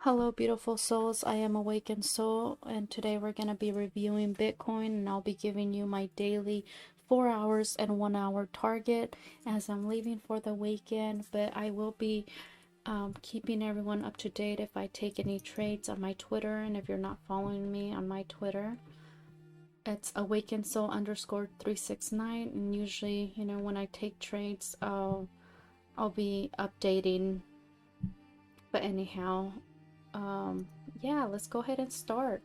Hello, beautiful souls. I am Awakened Soul, and today we're going to be reviewing Bitcoin, and I'll be giving you my daily 4 hours and 1 hour target as I'm leaving for the weekend. But I will be keeping everyone up to date if I take any trades on my Twitter. And if you're not following me on my Twitter, it's Awakened Soul _369. And usually, when I take trades, I'll be updating. But anyhow, yeah, let's go ahead and start.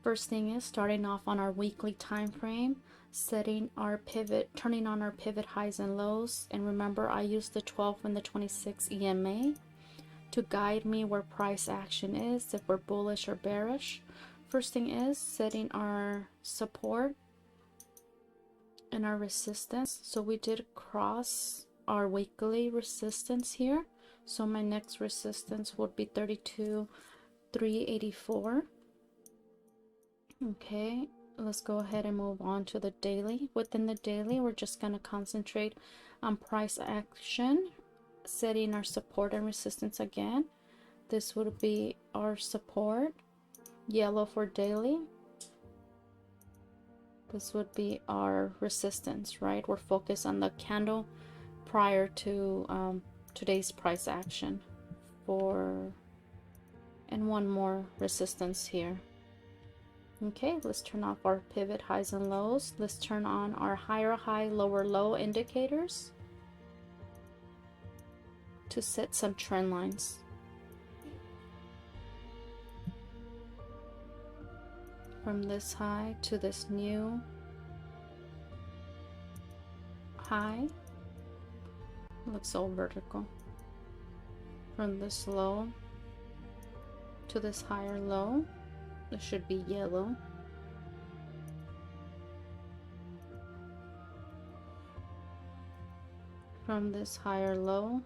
First thing is starting off on our weekly time frame, setting our pivot, turning on our pivot highs and lows. And remember, I use the 12 and the 26 EMA to guide me where price action is, if we're bullish or bearish. First thing is setting our support and our resistance. So we did cross our weekly resistance here. So my next resistance would be 32,384. Okay, let's go ahead and move on to the daily. Within the daily, we're just going to concentrate on price action, setting our support and resistance again. This would be our support, yellow for daily. This would be our resistance, right? We're focused on the candle prior to today's price action and one more resistance here. Okay, let's turn off our pivot highs and lows. Let's turn on our higher high, lower low indicators to set some trend lines. From this high to this new high. Looks so vertical. From this low to this higher low, it should be yellow. From this higher low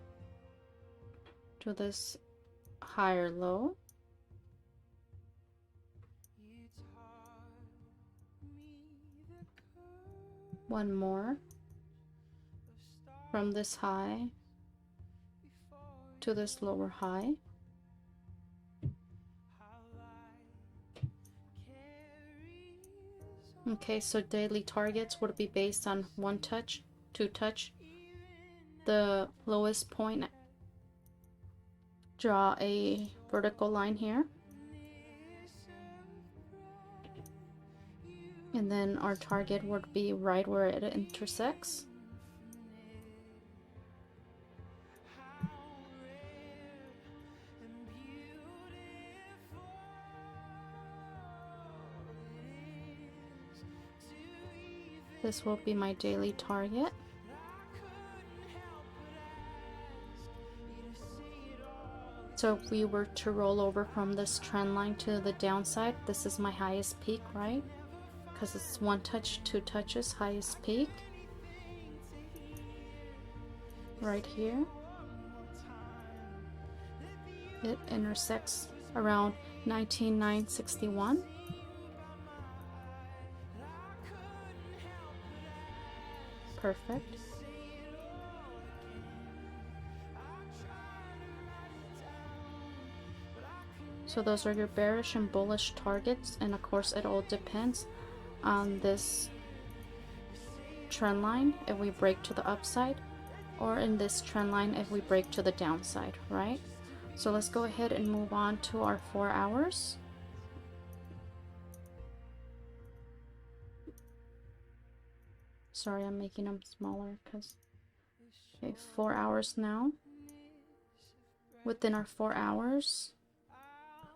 to this higher low, one more. From this high to this lower high. Okay, so daily targets would be based on 1 touch, 2 touch. The lowest point, draw a vertical line here. And then our target would be right where it intersects. This will be my daily target. So if we were to roll over from this trend line to the downside, this is my highest peak, right? Because it's 1 touch, 2 touches, highest peak. Right here. It intersects around 19,961. Perfect. So those are your bearish and bullish targets, and of course it all depends on this trend line if we break to the upside, or in this trend line if we break to the downside, right? So let's go ahead and move on to our 4 hours. Sorry, I'm making them smaller because, okay, 4 hours now. Within our 4 hours,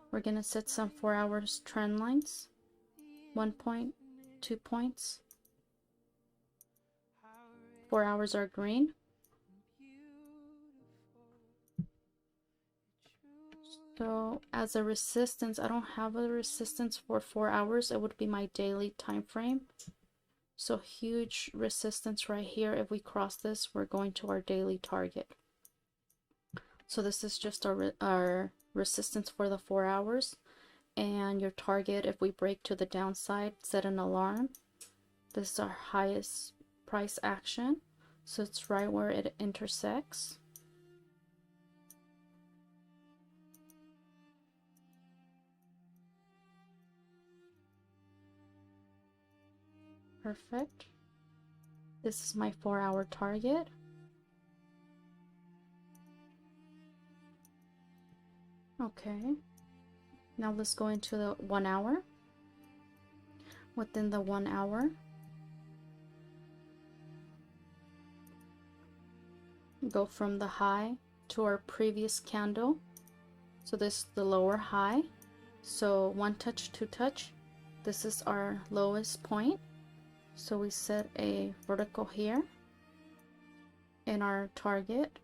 we're going to set some 4 hours trend lines. 1 point, 2 points. 4 hours are green. So as a resistance, I don't have a resistance for 4 hours. It would be my daily time frame. So huge resistance right here. If we cross this, we're going to our daily target. So this is just our resistance for the 4 hours. And your target, if we break to the downside, set an alarm. This is our highest price action. So it's right where it intersects. Perfect. This is my 4-hour target. Okay. Now let's go into the 1 hour. Within the 1 hour, go from the high to our previous candle. So this is the lower high. So 1 touch, 2 touch. This is our lowest point. So we set a vertical here, and our target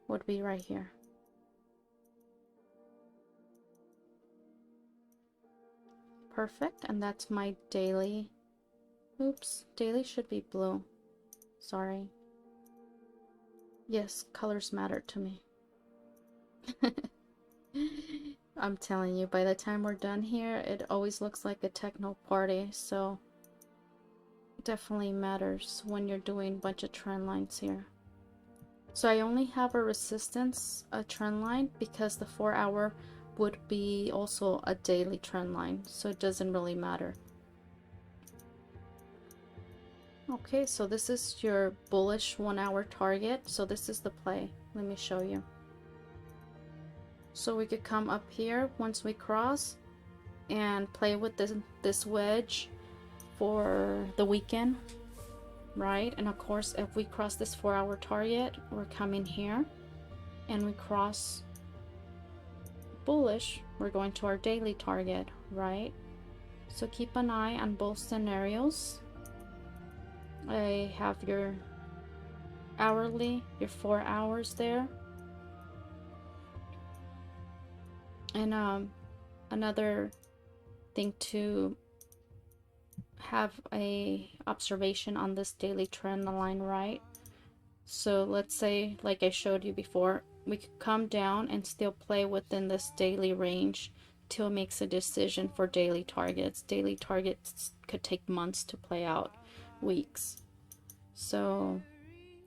would be right here. Perfect. And that's my daily. Oops, daily should be blue. Sorry. Yes, colors matter to me. I'm telling you, by the time we're done here, it always looks like a techno party, so it definitely matters when you're doing a bunch of trend lines here. So I only have a resistance, a trend line, because the 4-hour would be also a daily trend line, so it doesn't really matter. Okay, so this is your bullish 1-hour target. So this is the play. Let me show you. So we could come up here once we cross and play with this wedge for the weekend, right? And of course, if we cross this 4-hour target, we're coming here and we cross bullish, we're going to our daily target, right? So keep an eye on both scenarios. I have your hourly, your 4 hours there. And another thing to have a observation on this daily trend line, right? So let's say, like I showed you before, we could come down and still play within this daily range till it makes a decision for daily targets. Daily targets could take months to play out, weeks. So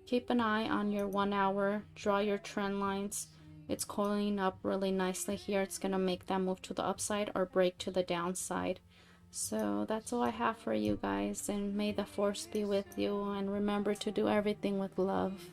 keep an eye on your 1 hour, draw your trend lines. It's coiling up really nicely here. It's going to make that move to the upside or break to the downside. So that's all I have for you guys, and may the force be with you, and remember to do everything with love.